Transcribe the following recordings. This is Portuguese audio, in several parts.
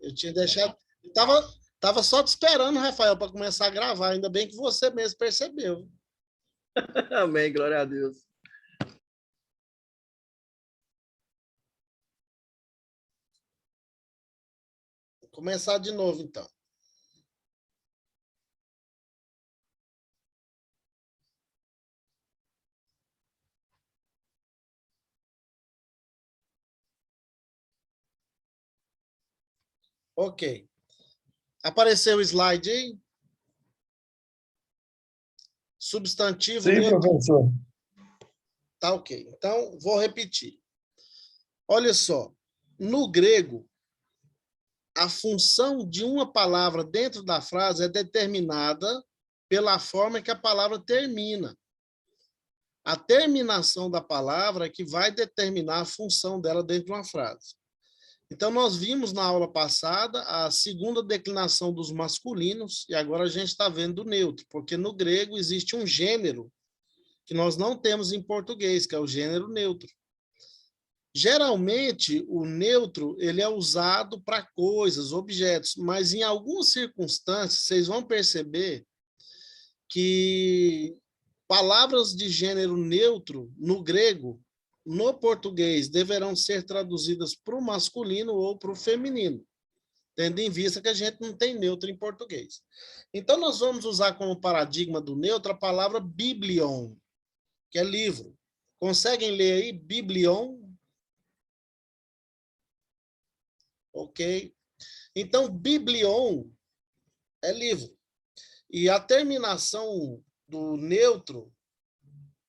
Eu tinha deixado. Tava só te esperando, Rafael, para começar a gravar. Ainda bem que você mesmo percebeu. Amém, glória a Deus. Vou começar de novo, então. Ok. Apareceu o slide aí? Substantivo Sim, neutro. professor. Tá ok. Então, vou repetir. Olha só. No grego, a função de uma palavra dentro da frase é determinada pela forma que a palavra termina. A terminação da palavra é que vai determinar a função dela dentro de uma frase. Então, nós vimos na aula passada a segunda declinação dos masculinos, e agora a gente está vendo o neutro, porque no grego existe um gênero que nós não temos em português, que é o gênero neutro. Geralmente, o neutro ele é usado para coisas, objetos, mas em algumas circunstâncias, vocês vão perceber que palavras de gênero neutro, no grego, no português, deverão ser traduzidas para o masculino ou para o feminino, tendo em vista que a gente não tem neutro em português. Então, nós vamos usar como paradigma do neutro a palavra biblion, que é livro. Conseguem ler aí? Biblion? Ok. Então, biblion é livro. E a terminação do neutro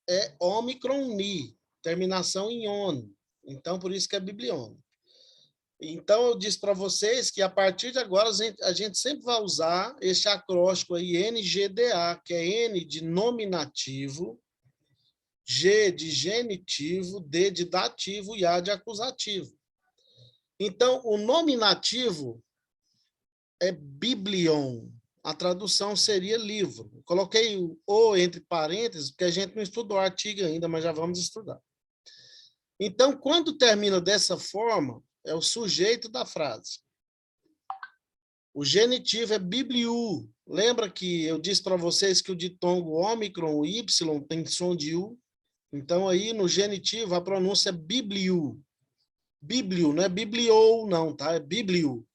é omicron-ni, terminação em on. Então, por isso que é biblion. Então, eu disse para vocês que a partir de agora a gente sempre vai usar esse acróstico aí, NGDA, que é N de nominativo, G de genitivo, D de dativo e A de acusativo. Então, o nominativo é biblion. A tradução seria livro. Coloquei o entre parênteses, porque a gente não estudou o artigo ainda, mas já vamos estudar. Então, quando termina dessa forma, é o sujeito da frase. O genitivo é bibliu. Lembra que eu disse para vocês que o ditongo ômicron, o Y, tem som de U? Então, aí no genitivo, a pronúncia é bibliu. Bibliu, não é bibliou, não, tá? É bibliu.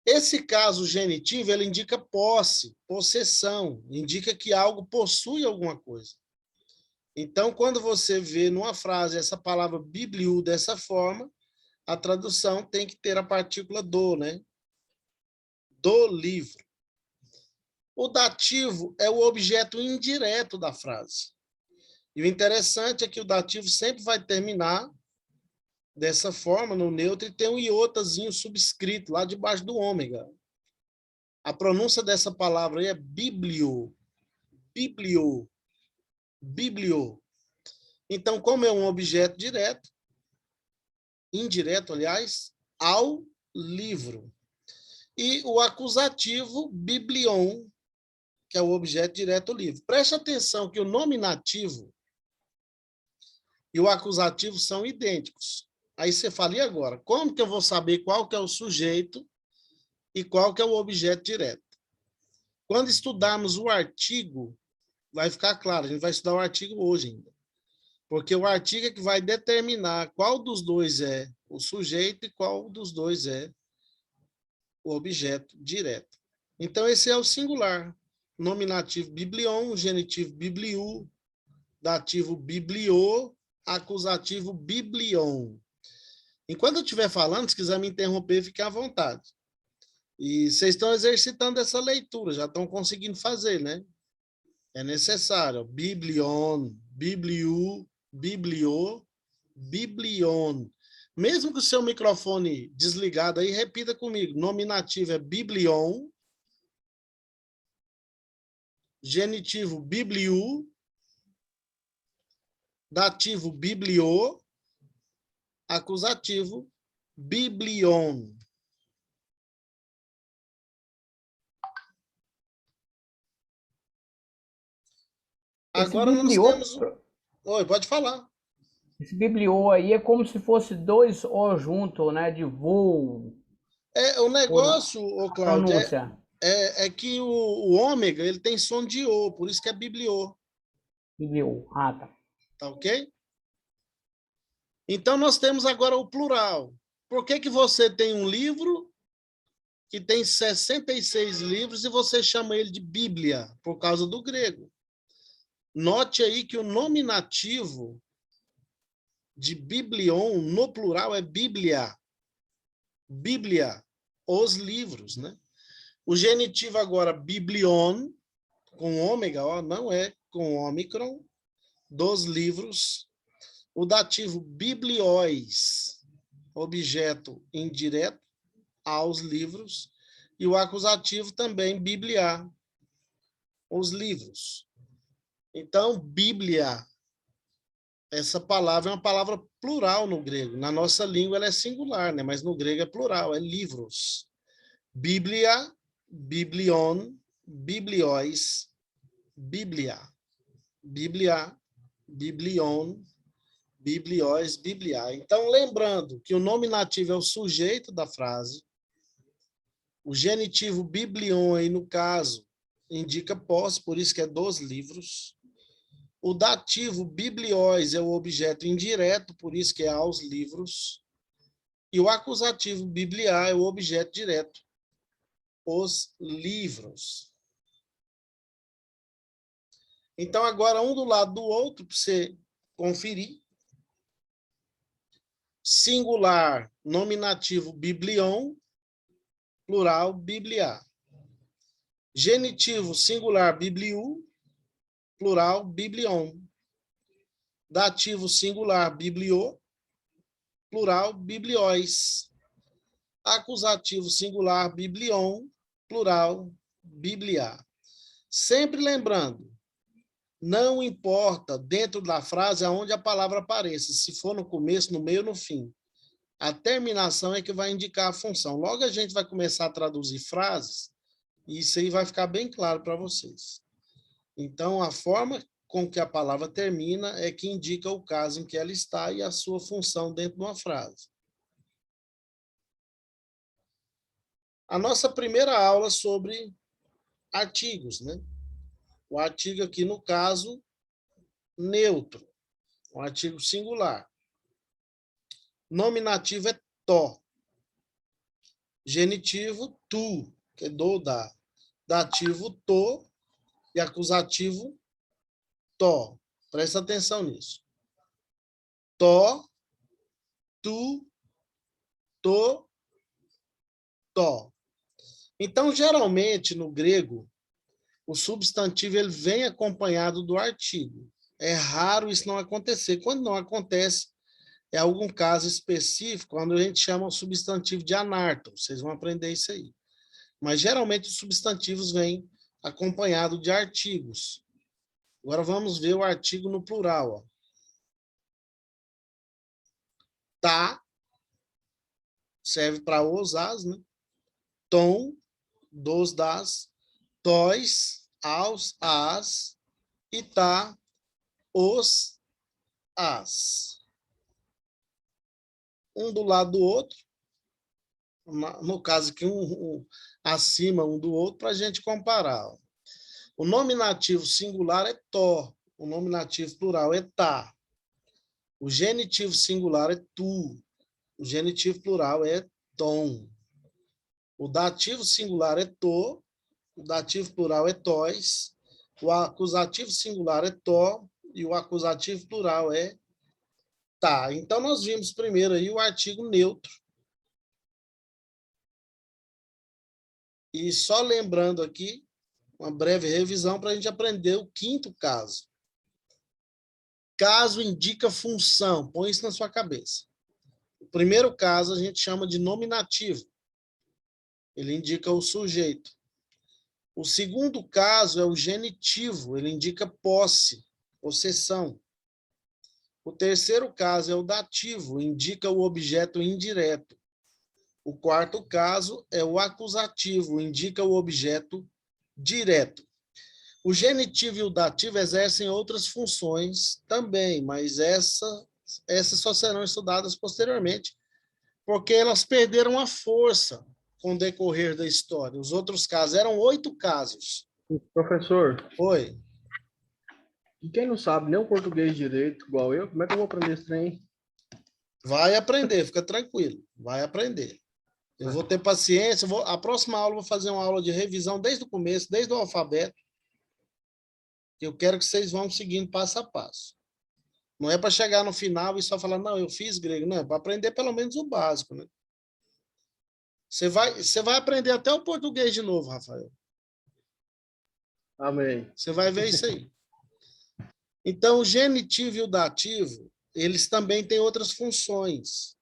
Esse caso genitivo, ele indica posse, possessão, indica que algo possui alguma coisa. Então, quando você vê numa frase essa palavra bibliu dessa forma, a tradução tem que ter a partícula do, né? Do livro. O dativo é o objeto indireto da frase. E o interessante é que o dativo sempre vai terminar dessa forma, no neutro, e tem um iotazinho subscrito lá debaixo do ômega. A pronúncia dessa palavra aí é biblio, biblio, biblio. Então, como é um objeto direto, indireto, aliás, ao livro. E o acusativo, biblion, que é o objeto direto ao livro. Preste atenção que o nominativo e o acusativo são idênticos. Aí você fala, e agora? Como que eu vou saber qual que é o sujeito e qual que é o objeto direto? Quando estudarmos o artigo, vai ficar claro, a gente vai estudar o artigo hoje ainda. Porque o artigo é que vai determinar qual dos dois é o sujeito e qual dos dois é o objeto direto. Então, esse é o singular. Nominativo biblion, genitivo bibliu, dativo bibliou, acusativo biblion. Enquanto eu estiver falando, se quiser me interromper, fique à vontade. E vocês estão exercitando essa leitura, já estão conseguindo fazer, né? É necessário. Biblion, bibliu, bibliou, biblion. Mesmo com o seu microfone desligado aí, repita comigo. Nominativo é biblion, genitivo bibliu, dativo bibliou, acusativo biblion. Agora nós temos... Oi, pode falar. Esse bibliô aí é como se fosse dois O junto, né? De voo. O Ou não? negócio, ô A Cláudio, pronúncia. é que o ômega, ele tem som de O, por isso que é bibliô, Bibliou. Ah, tá. tá ok? Então, nós temos agora o plural. Por que que você tem um livro que tem 66 livros e você chama ele de Bíblia? Por causa do grego. Note aí que o nominativo de biblion, no plural, é Bíblia. Bíblia, os livros, né? O genitivo agora, biblion, com ômega, ó, não é com ômicron, dos livros. O dativo biblióis, objeto indireto, aos livros. E o acusativo também, biblia, os livros. Então, Bíblia, essa palavra é uma palavra plural no grego. Na nossa língua ela é singular, né? Mas no grego é plural, é livros. Bíblia, biblion, biblióis, bíblia. Bíblia, biblion, biblióis, biblia. Então, lembrando que o nominativo é o sujeito da frase, o genitivo biblion, aí no caso, indica posse, por isso que é dos livros. O dativo biblióis é o objeto indireto, por isso que é aos livros. E o acusativo bibliar é o objeto direto, os livros. Então, agora, um do lado do outro, para você conferir. Singular, nominativo, biblion, plural, biblia. Genitivo, singular, bibliu, plural, biblion. Dativo, singular, bibliô, plural, biblióis. Acusativo, singular, biblion, plural, biblia. Sempre lembrando, não importa dentro da frase aonde a palavra apareça, se for no começo, no meio ou no fim. A terminação é que vai indicar a função. Logo a gente vai começar a traduzir frases e isso aí vai ficar bem claro para vocês. Então, a forma com que a palavra termina é que indica o caso em que ela está e a sua função dentro de uma frase. A nossa primeira aula sobre artigos, né? O artigo aqui, no caso, neutro, um artigo singular. Nominativo é to. Genitivo, tu, que é do, da. Dativo, to. E acusativo, to. Presta atenção nisso. To, tu, to, to. Então, geralmente, no grego, o substantivo ele vem acompanhado do artigo. É raro isso não acontecer. Quando não acontece, é algum caso específico, quando a gente chama o substantivo de anarto. Vocês vão aprender isso aí. Mas, geralmente, os substantivos vêm acompanhados de artigos. Agora, vamos ver o artigo no plural. Ó. Tá, serve para os, as, né? Tom, dos, das, tóis, aos, as, e tá, os, as. Um do lado do outro, no caso aqui, acima um do outro, para a gente comparar. Ó. O nominativo singular é to, o nominativo plural é tá. O genitivo singular é tu, o genitivo plural é tom. O dativo singular é to, o dativo plural é tóis, o acusativo singular é to e o acusativo plural é tá. Então, nós vimos primeiro aí o artigo neutro. E só lembrando aqui, uma breve revisão para a gente aprender o quinto caso. Caso indica função, põe isso na sua cabeça. O primeiro caso a gente chama de nominativo. Ele indica o sujeito. O segundo caso é o genitivo, ele indica posse, possessão. O terceiro caso é o dativo, indica o objeto indireto. O quarto caso é o acusativo, indica o objeto direto. O genitivo e o dativo exercem outras funções também, mas essas só serão estudadas posteriormente, porque elas perderam a força com o decorrer da história? Os outros casos, eram 8 casos. Professor, Oi. e quem não sabe nem o português direito, igual eu, como é que eu vou aprender esse trem? Vai aprender, fica tranquilo. Vai aprender. Eu vou ter paciência. A próxima aula eu vou fazer uma aula de revisão desde o começo, desde o alfabeto. Eu quero que vocês vão seguindo passo a passo. Não é para chegar no final e só falar, não, eu fiz grego. Não, é para aprender pelo menos o básico, né? Você vai aprender até o português de novo, Rafael. Amém. Você vai ver isso aí. Então, o genitivo e o dativo, eles também têm outras funções.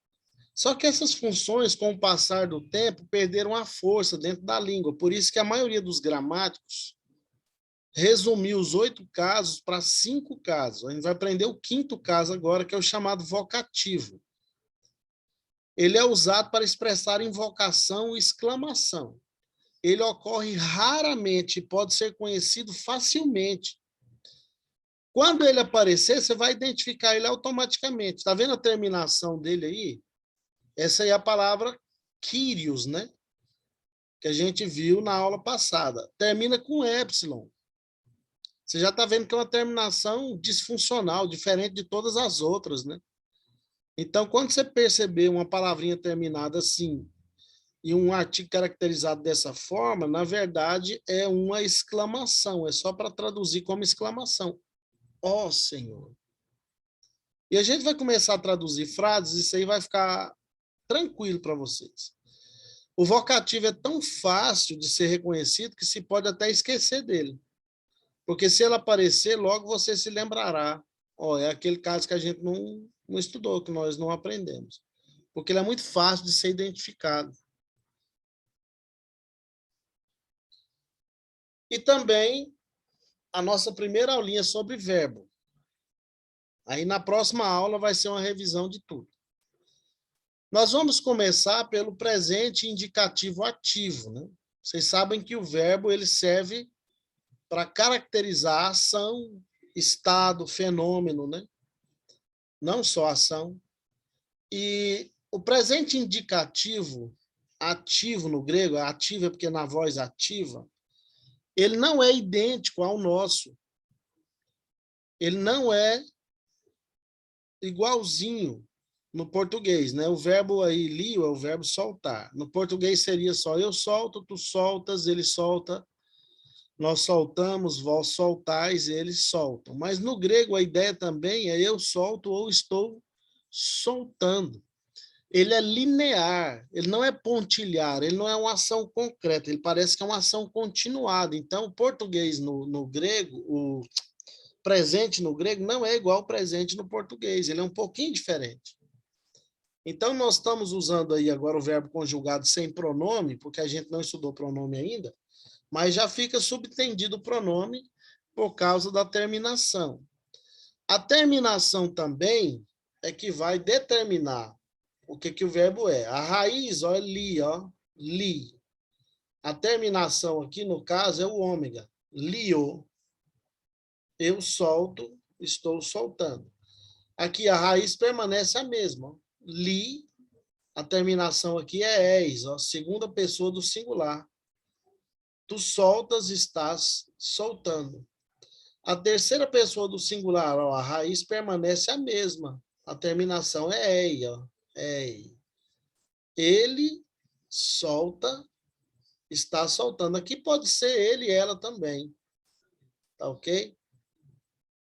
Só que essas funções, com o passar do tempo, perderam a força dentro da língua. Por isso que a maioria dos gramáticos resumiu os 8 casos para 5 casos. A gente vai aprender o 5º caso agora, que é o chamado vocativo. Ele é usado para expressar invocação e exclamação. Ele ocorre raramente e pode ser conhecido facilmente. Quando ele aparecer, você vai identificar ele automaticamente. Está vendo a terminação dele aí? Essa aí é a palavra Kyrios, né? Que a gente viu na aula passada. Termina com epsilon. Você já está vendo que é uma terminação disfuncional, diferente de todas as outras, né? Então, quando você perceber uma palavrinha terminada assim e um artigo caracterizado dessa forma, na verdade, é uma exclamação. É só para traduzir como exclamação. Ó Senhor. E a gente vai começar a traduzir frases, isso aí vai ficar tranquilo para vocês. O vocativo é tão fácil de ser reconhecido que se pode até esquecer dele. Porque se ele aparecer, logo você se lembrará. Ó, é aquele caso que a gente não estudou, que nós não aprendemos. Porque ele é muito fácil de ser identificado. E também a nossa primeira aulinha sobre verbo. Aí na próxima aula vai ser uma revisão de tudo. Nós vamos começar pelo presente indicativo ativo, né? Vocês sabem que o verbo ele serve para caracterizar a ação, estado, fenômeno, né? Não só ação. E o presente indicativo ativo no grego, ativo é porque na voz ativa, ele não é idêntico ao nosso. Ele não é igualzinho no português, né? O verbo aí, lio, é o verbo soltar. No português seria só eu solto, tu soltas, ele solta, nós soltamos, vós soltais, eles soltam. Mas no grego a ideia também é eu solto ou estou soltando. Ele é linear, ele não é pontilhar, ele não é uma ação concreta, ele parece que é uma ação continuada. Então, o português no grego, o presente no grego não é igual ao presente no português, ele é um pouquinho diferente. Então, nós estamos usando aí agora o verbo conjugado sem pronome, porque a gente não estudou pronome ainda, mas já fica subtendido o pronome por causa da terminação. A terminação também é que vai determinar o que o verbo é. A raiz, ó, é li, ó, li. A terminação aqui, no caso, é o ômega. Lio. Eu solto, estou soltando. Aqui a raiz permanece a mesma. Li, a terminação aqui é és, ó, segunda pessoa do singular. Tu soltas, estás soltando. A terceira pessoa do singular, ó, a raiz permanece a mesma. A terminação é ei, ó, ei. Ele solta, está soltando. Aqui pode ser ele e ela também. Tá ok?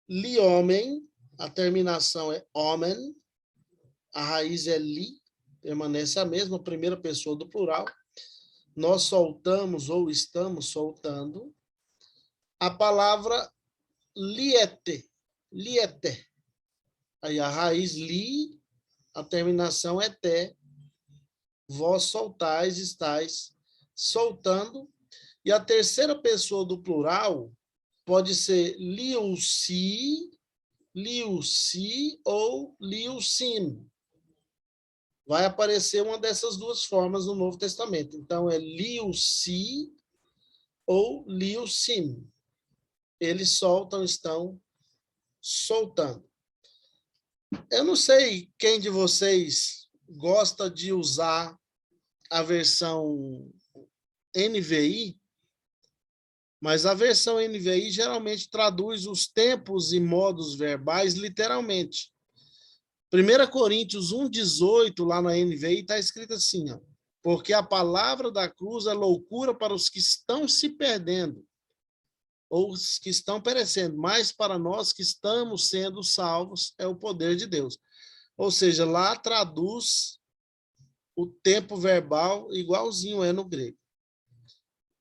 Li homem, a terminação é homem, a raiz é li, permanece a mesma, primeira pessoa do plural. Nós soltamos ou estamos soltando. A palavra liete, liete. Aí a raiz li, a terminação é te. Vós soltais, estáis soltando. E a terceira pessoa do plural pode ser liu-si, liu-si ou liu-sim. Vai aparecer uma dessas duas formas no Novo Testamento. Então, é liu-si ou liu-sim. Eles soltam, estão soltando. Eu não sei quem de vocês gosta de usar a versão NVI, mas a versão NVI geralmente traduz os tempos e modos verbais literalmente. 1 Coríntios 1,18, lá na NVI, está escrito assim, ó, porque a palavra da cruz é loucura para os que estão se perdendo, ou os que estão perecendo, mas para nós que estamos sendo salvos é o poder de Deus. Ou seja, lá traduz o tempo verbal igualzinho é no grego.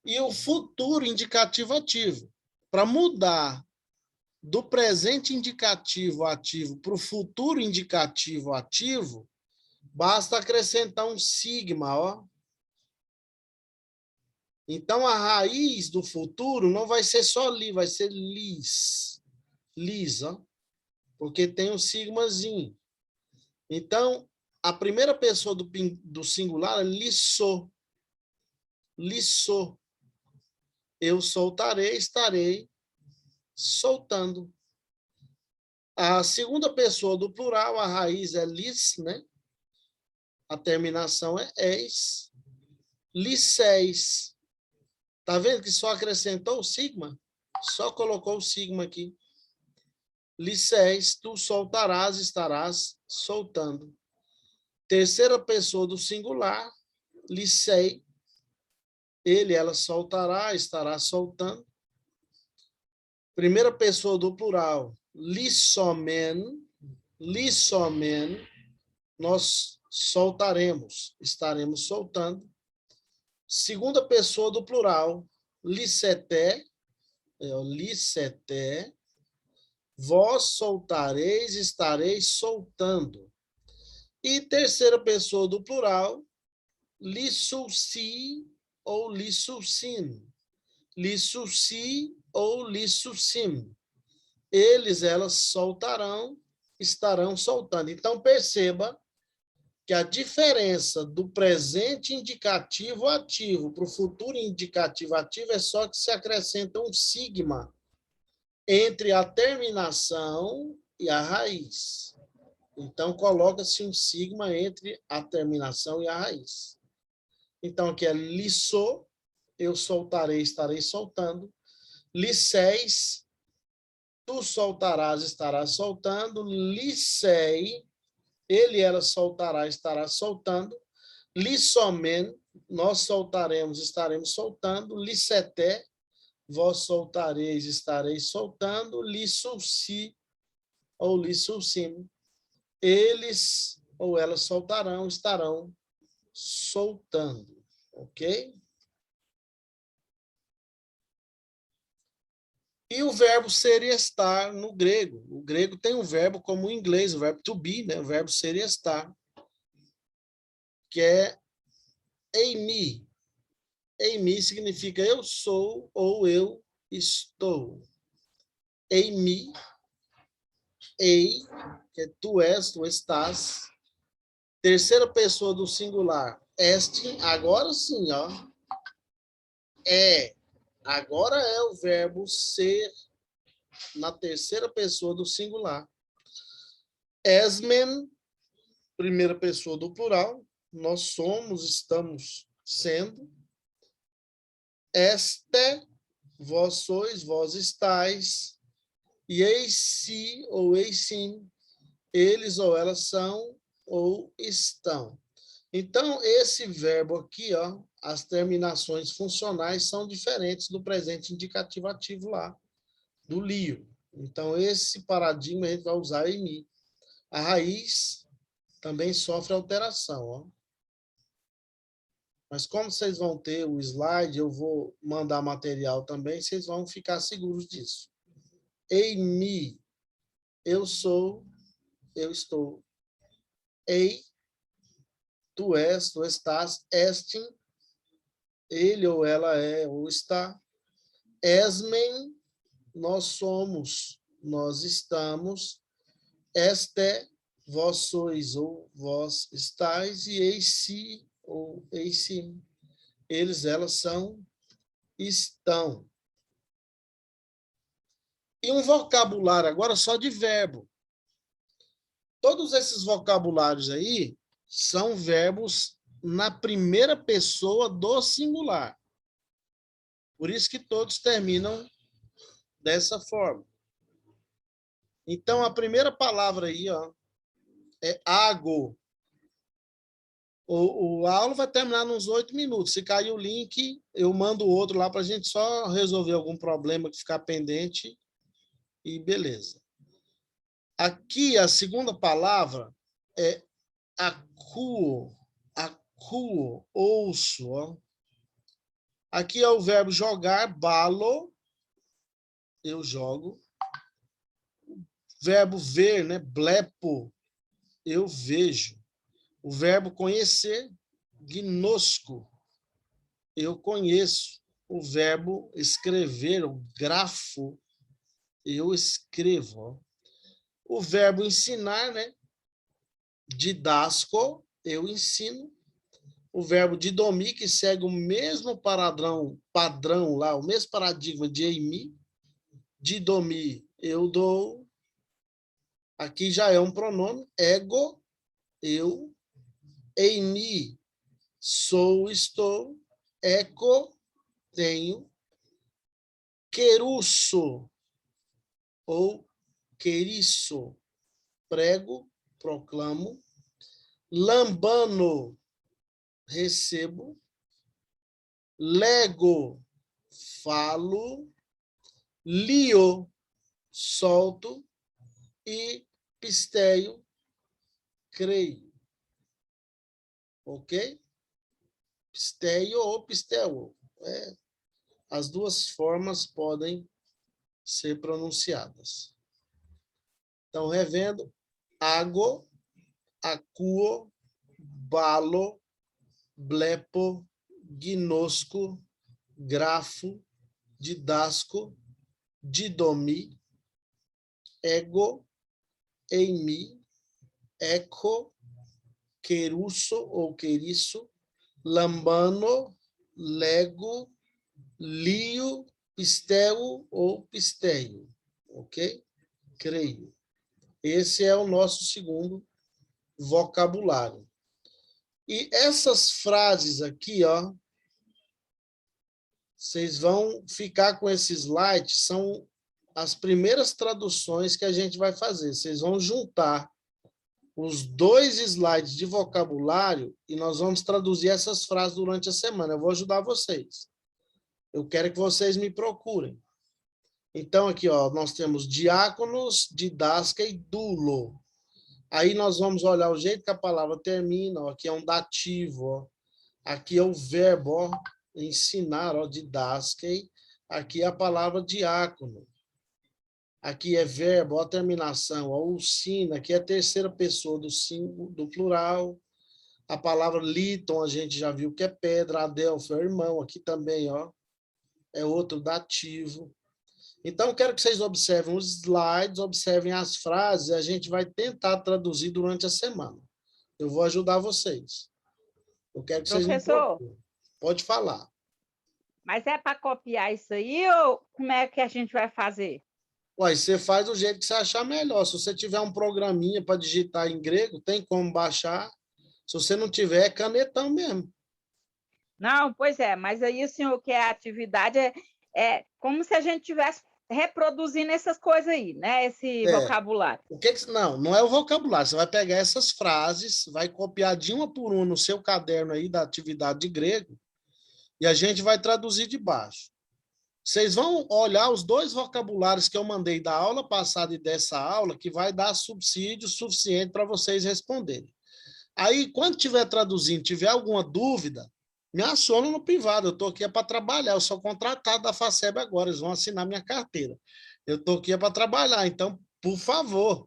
E o futuro indicativo ativo. Para mudar do presente indicativo ativo para o futuro indicativo ativo, basta acrescentar um sigma, ó. Então, a raiz do futuro não vai ser só li, vai ser lis. Lis, ó. Porque tem um sigmazinho. Então, a primeira pessoa do singular é lissou. Lissou. Eu soltarei, estarei soltando. A segunda pessoa do plural, a raiz é lis, né? A terminação é eis. Lisseis. Tá vendo que só acrescentou o sigma? Só colocou o sigma aqui. Lisseis, tu soltarás, estarás soltando. Terceira pessoa do singular, lissei. Ele, ela soltará, estará soltando. Primeira pessoa do plural, lissomen. Lissomen, nós soltaremos, estaremos soltando. Segunda pessoa do plural, lisseté. Lisseté. Vós soltareis, estareis soltando. E terceira pessoa do plural, lissulci ou lissulcin. Lissulci ou lissulcim. Eles, elas soltarão, estarão soltando. Então, perceba que a diferença do presente indicativo ativo para o futuro indicativo ativo é só que se acrescenta um sigma entre a terminação e a raiz. Então, coloca-se um sigma entre a terminação e a raiz. Então, aqui é lissou, eu soltarei, estarei soltando. Lisseis, tu soltarás, estarás soltando. Lissei, ele, ela soltará, estará soltando. Lissomen, nós soltaremos, estaremos soltando. Lisseté, vós soltareis, estareis soltando. Lissulci ou lissulcim, eles ou elas soltarão, estarão soltando, ok? E o verbo ser e estar no grego. O grego tem um verbo como o inglês, o verbo to be, né? O verbo ser e estar, que é eimi. Eimi significa eu sou ou eu estou. Eimi, ei, que é tu és, tu estás. Terceira pessoa do singular, este, agora sim, ó. É. Agora é o verbo ser na terceira pessoa do singular. Esmen, primeira pessoa do plural. Nós somos, estamos sendo. Este, vós sois, vós estáis. E eis-se ou eis-sim, eles ou elas são ou estão. Então, esse verbo aqui, ó, as terminações funcionais são diferentes do presente indicativo ativo lá, do LIO. Então, esse paradigma a gente vai usar em mim. A raiz também sofre alteração, ó. Mas como vocês vão ter o slide, eu vou mandar material também, vocês vão ficar seguros disso. Em mim, eu sou, eu estou. Ei, tu és, tu estás. Estim, ele ou ela é ou está. Esmen, nós somos, nós estamos. Este, vós sois ou vós estáis. E eis-se ou eis-se, eles, elas são, estão. E um vocabulário agora só de verbo. Todos esses vocabulários aí são verbos na primeira pessoa do singular. Por isso que todos terminam dessa forma. Então, a primeira palavra aí, ó, é água. A aula vai terminar nos 8 minutos. Se cair o link, eu mando outro lá para a gente só resolver algum problema que ficar pendente e beleza. Aqui, a segunda palavra é acuo. Acuo, ouço. Ó. Aqui é o verbo jogar, balo, eu jogo. Verbo ver, né? Blepo, eu vejo. O verbo conhecer, gnosco, eu conheço. O verbo escrever, o grafo, eu escrevo. Ó. O verbo ensinar, né? Didasco, eu ensino. O verbo didomir, que segue o mesmo padrão lá, o mesmo paradigma de eimi. Didomir, eu dou. Aqui já é um pronome. Ego, eu. Eimi, sou, estou. Eco, tenho. Querusso, ou queriço, prego, proclamo. Lambano, recebo. Lego, falo. Lio, solto. E pisteio, creio. Ok? Pisteio ou pistel. As duas formas podem ser pronunciadas. Então, revendo. Água, acuo, balo, blepo, gnosco, grafo, didasco, didomi, ego, eimi, eco, querusso ou queriço, lambano, lego, lio, pisteu ou pisteio. Ok? Creio. Esse é o nosso segundo vocabulário. E essas frases aqui, ó, vocês vão ficar com esse slide, são as primeiras traduções que a gente vai fazer. Vocês vão juntar os 2 slides de vocabulário e nós vamos traduzir essas frases durante a semana. Eu vou ajudar vocês. Eu quero que vocês me procurem. Então, aqui, ó, nós temos diáconos, didasca e dulo. Aí nós vamos olhar o jeito que a palavra termina. Ó, aqui é um dativo. Ó. Aqui é o verbo, ó, ensinar, ó, didasquei. Aqui é a palavra diácono. Aqui é verbo, ó, a terminação, ó, usina. Aqui é a terceira pessoa do plural. A palavra liton, a gente já viu que é pedra. Adelfo é irmão. Aqui também, ó, é outro dativo. Então, eu quero que vocês observem os slides, observem as frases, e a gente vai tentar traduzir durante a semana. Eu vou ajudar vocês. Eu quero que vocês me Professor, procurem. Pode falar. mas é para copiar isso aí ou como é que a gente vai fazer? Ué, você faz do jeito que você achar melhor. Se você tiver um programinha para digitar em grego, tem como baixar. Se você não tiver, é canetão mesmo. Não, pois é, mas aí o senhor quer a atividade, é como se a gente estivesse reproduzindo essas coisas aí, né? Esse vocabulário. Não, não é o vocabulário. Você vai pegar essas frases, vai copiar de uma por uma no seu caderno aí da atividade de grego e a gente vai traduzir de baixo. Vocês vão olhar os 2 vocabulários que eu mandei da aula passada e dessa aula, que vai dar subsídio suficiente para vocês responderem. Aí, quando estiver traduzindo, tiver alguma dúvida, me aciona no privado. Eu estou aqui para trabalhar. Eu sou contratado da FACEB agora. Eles vão assinar minha carteira. Eu estou aqui para trabalhar. Então, por favor,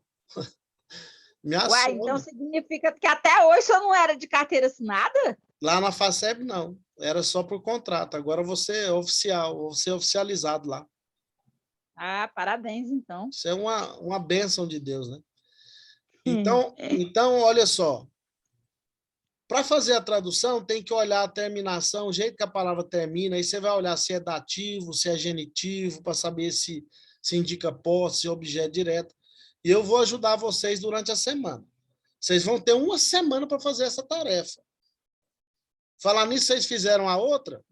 me aciona. Uai, então significa que até hoje o senhor não era de carteira assinada? Lá na FACEB, não. Era só por contrato. Agora você é oficial, vou ser oficializado lá. Ah, parabéns, então. Isso é uma bênção de Deus, né? Então, olha só. Para fazer a tradução, tem que olhar a terminação, o jeito que a palavra termina, aí você vai olhar se é dativo, se é genitivo, para saber se indica posse, se é objeto direto. E eu vou ajudar vocês durante a semana. Vocês vão ter uma semana para fazer essa tarefa. Falar nisso, vocês fizeram a outra?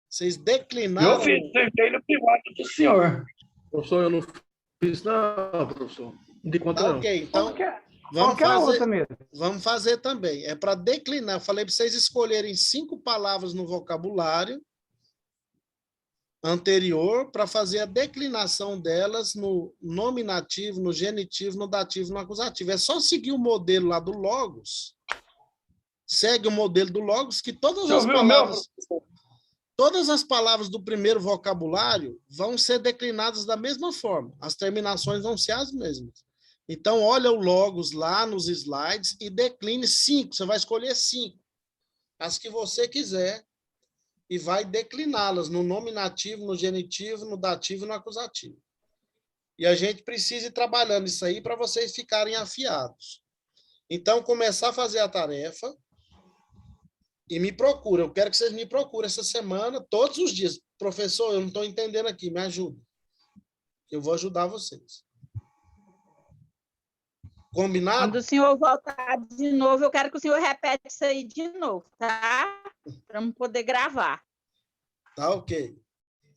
Vocês declinaram... Eu fiz, tentei no privado do senhor. Professor, eu não fiz, não, professor. Não tem conta, Tá, não. ok, então Qual que é a outra mesmo? vamos fazer também. É para declinar. Eu falei para vocês escolherem 5 palavras no vocabulário anterior para fazer a declinação delas no nominativo, no genitivo, no dativo, no acusativo. É só seguir o modelo lá do Logos. Segue o modelo do Logos, que todas Você as ouviu o meu, palavras... professor? Todas as palavras do primeiro vocabulário vão ser declinadas da mesma forma. As terminações vão ser as mesmas. Então, olha o Logos lá nos slides e decline 5. Você vai escolher 5. As que você quiser e vai decliná-las no nominativo, no genitivo, no dativo e no acusativo. E a gente precisa ir trabalhando isso aí para vocês ficarem afiados. Então, começar a fazer a tarefa e me procura. Eu quero que vocês me procurem essa semana, todos os dias. Professor, eu não estou entendendo aqui, me ajuda. Eu vou ajudar vocês. Combinado? Quando o senhor voltar de novo, eu quero que o senhor repete isso aí de novo, tá? Para eu poder gravar. Tá, ok.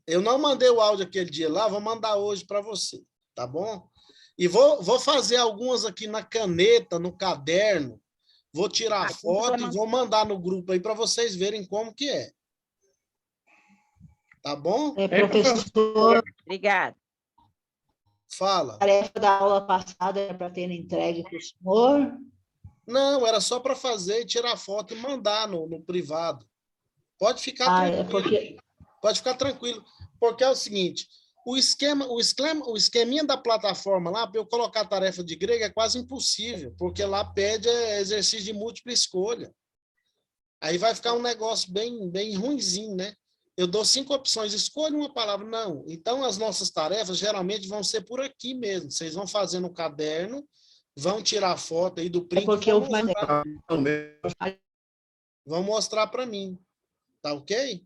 Eu não mandei o áudio aquele dia lá, vou mandar hoje para você, tá bom? E vou fazer algumas aqui na caneta, no caderno. Vou tirar foto e vou mandar no grupo aí para vocês verem como que é. Tá bom? Professor, Obrigada. Fala. a tarefa da aula passada era para ter entregue para o senhor. Não, era só para fazer, tirar foto e mandar no privado. Pode ficar tranquilo. Pode ficar tranquilo. Porque é o seguinte, o esqueminha da plataforma lá, para eu colocar a tarefa de grego, é quase impossível, porque lá pede exercício de múltipla escolha. Aí vai ficar um negócio bem ruinzinho, né? Eu dou 5 opções, escolha uma palavra. Não. Então, as nossas tarefas geralmente vão ser por aqui mesmo. Vocês vão fazer no caderno, vão tirar foto aí do print. Porque vão mostrar para mim. Tá ok?